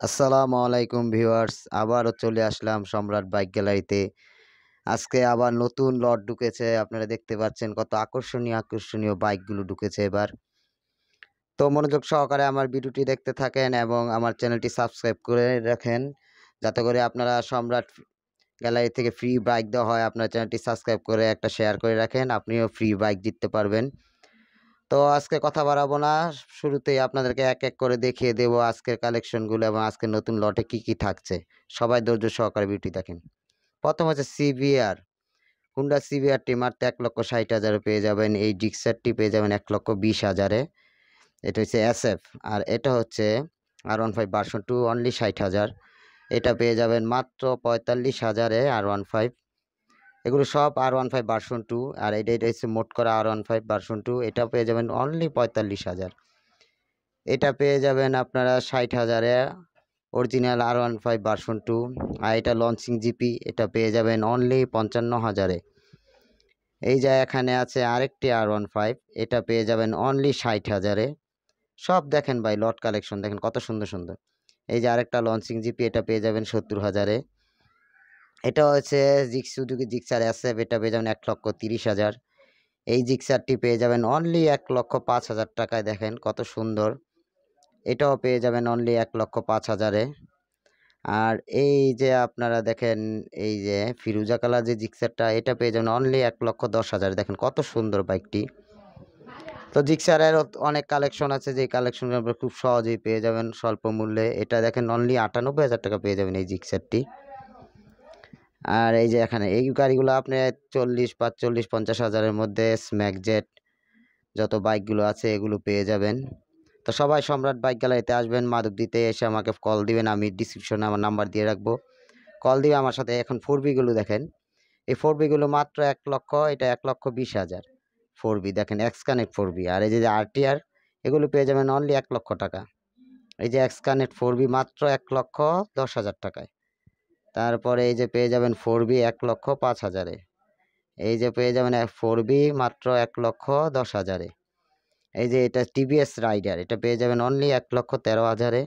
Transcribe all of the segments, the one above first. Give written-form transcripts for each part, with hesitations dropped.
আসসালামু আলাইকুম ভিউয়ার্স, আবারও চলে আসলাম সম্রাট বাইক গ্যালারিতে। আজকে আবার নতুন লট ঢুকেছে। আপনারা দেখতে পাচ্ছেন কত আকর্ষণীয় বাইকগুলো ঢুকেছে এবার। তো মনোযোগ সহকারে আমার ভিডিওটি দেখতে থাকেন এবং আমার চ্যানেলটি সাবস্ক্রাইব করে রাখেন, যাতে করে আপনারা সম্রাট গ্যালারি থেকে ফ্রি বাইক দেওয়া হয়। আপনার চ্যানেলটি সাবস্ক্রাইব করে একটা শেয়ার করে রাখেন, আপনিও ফ্রি বাইক জিততে পারবেন। তো আজকে কথা বাড়াবো না, শুরুতেই আপনাদেরকে এক এক করে দেখিয়ে দেব আজকের কালেকশনগুলো এবং আজকের নতুন লটে কি থাকছে। সবাই ধৈর্য সহকারে ভিডিওটি দেখেন। প্রথম হচ্ছে সিবিআর, হুন্ডা সিবিআরটি মাত্র 1,60,000 পেয়ে যাবেন। এই জিক্সারটি পেয়ে যাবেন 1,20,000-এ। এটা হচ্ছে এসএফ। আর এটা হচ্ছে R15 ভার্সন 2 অনলি 60,000। এটা পেয়ে যাবেন মাত্র 45,000-এ R15। এগুলো সব R15 ভার্সন 2। আর এটা হচ্ছে মোট করা R15 ভার্সন 2। এটা পেয়ে যাবেন অনলি 45,000। এটা পেয়ে যাবেন আপনারা 60,000-এ অরিজিনাল R15 ভার্সন 2। আর এটা লঞ্চিং জিপি, এটা পেয়ে যাবেন অনলি 55,000-এ। এই যে এখানে আছে আরেকটি R15, এটা পেয়ে যাবেন অনলি 60,000-এ। সব দেখেন ভাই, লট কালেকশন দেখেন কত সুন্দর সুন্দর। এই যে আরেকটা লঞ্চিং জিপি, এটা পেয়ে যাবেন 70,000-এ। এটা হচ্ছে সুজুকি জিক্সার এসএফ, এটা পেয়ে যাবেন 1,30,000। এই জিক্সারটি পেয়ে যাবেন অনলি 1,05,000 টাকায়। দেখেন কত সুন্দর। এটাও পেয়ে যাবেন অনলি 1,05,000-এ। আর এই যে আপনারা দেখেন, এই যে ফিরোজা কালার যে জিক্সারটা, এটা পেয়ে যাবেন অনলি 1,10,000। দেখেন কত সুন্দর বাইকটি। তো জিক্সারের অনেক কালেকশন আছে, যে কালেকশন আপনারা খুব সহজেই পেয়ে যাবেন স্বল্প মূল্যে। এটা দেখেন অনলি 98,000 টাকা পেয়ে যাবেন এই জিক্সারটি। আর এই যে এখানে এই গাড়িগুলো আপনি 40, 45, 50,000-এর মধ্যে স্ম্যাকজেট যত বাইকগুলো আছে এগুলো পেয়ে যাবেন। তো সবাই সম্রাট বাইক গ্যালারিতে আসবেন, মাধবদীতে এসে আমাকে কল দিবেন। আমি ডিসক্রিপশনে আমার নাম্বার দিয়ে রাখবো, কল দিবে আমার সাথে। এখন 4বিগুলো দেখেন, এই 4বিগুলো মাত্র 1 লক্ষ, এটা 1,20,000 4বি। দেখেন এক্স কানেক্ট 4বি। আর এই যে আরটিআর, এগুলো পেয়ে যাবেন অনলি 1 লক্ষ টাকা। এই যে এক্স কানেক্ট 4বি মাত্র 1,10,000 টাকায়। তারপরে এই যে পেয়ে যাবেন 4বি 1,05,000-এ। এই যে পেয়ে যাবেন 4বি মাত্র 1,10,000-এ। এই যে এটা টিভিএস রাইডার, এটা পেয়ে যাবেন অনলি 1,13,000-এ।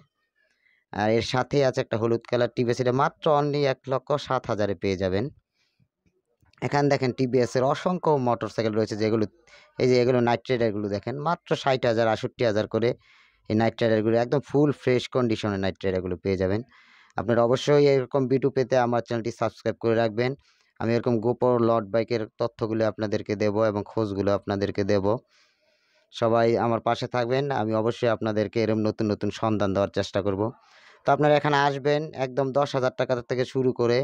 আর এর সাথে আছে একটা হলুদ কালার টিভিএস, এটা মাত্র অনলি 1,07,000-এ পেয়ে যাবেন। এখানে দেখেন টিভিএসের অসংখ্য মোটরসাইকেল রয়েছে, যেগুলো এই যে এগুলো নাইট রাইডারগুলো দেখেন মাত্র 60,000, 68,000 করে। এই নাইট রাইডারগুলো একদম ফুল ফ্রেশ কন্ডিশনের নাইট রাইডারগুলো পেয়ে যাবেন। আপনারা অবশ্যই এরকম ভিডিও পেতে আমার চ্যানেলটি সাবস্ক্রাইব করে রাখবেন। আমি এরকম গোপন লট বাইকের তথ্যগুলো আপনাদেরকে দেব এবং খোঁজগুলো আপনাদেরকে দেব। সবাই আমার পাশে থাকবেন, আমি অবশ্যই আপনাদেরকে এরকম নতুন নতুন সন্ধান দেওয়ার চেষ্টা করব। তো আপনারা এখানে আসবেন, একদম 10,000 টাকা থেকে শুরু করে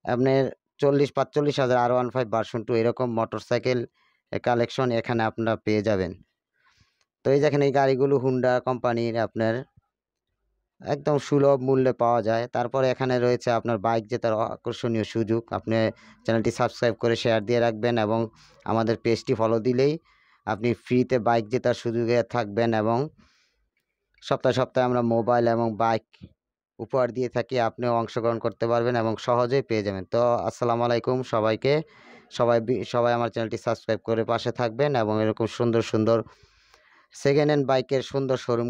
আপনার 40-45,000 R15 ভার্সন 2 এরকম মোটরসাইকেল কালেকশন এখানে আপনারা পেয়ে যাবেন। তো এই দেখেন এই গাড়িগুলো হুন্ডা কোম্পানির, আপনার একদম সুলভ মূল্যে পাওয়া যায়। তারপরে এখানে রয়েছে আপনার বাইক জেতার আকর্ষণীয় সুযোগ। আপনি চ্যানেলটি সাবস্ক্রাইব করে শেয়ার দিয়ে রাখবেন এবং আমাদের পেজটি ফলো দিলেই আপনি ফ্রিতে বাইক জেতার সুযোগে থাকবেন। এবং সপ্তাহে সপ্তাহে আমরা মোবাইল এবং বাইক উপহার দিয়ে থাকি, আপনিও অংশগ্রহণ করতে পারবেন এবং সহজেই পেয়ে যাবেন। তো আসসালামু আলাইকুম সবাইকে। সবাই আমার চ্যানেলটি সাবস্ক্রাইব করে পাশে থাকবেন এবং এরকম সুন্দর সুন্দর সেকেন্ড হ্যান্ড বাইকের সুন্দর শোরুম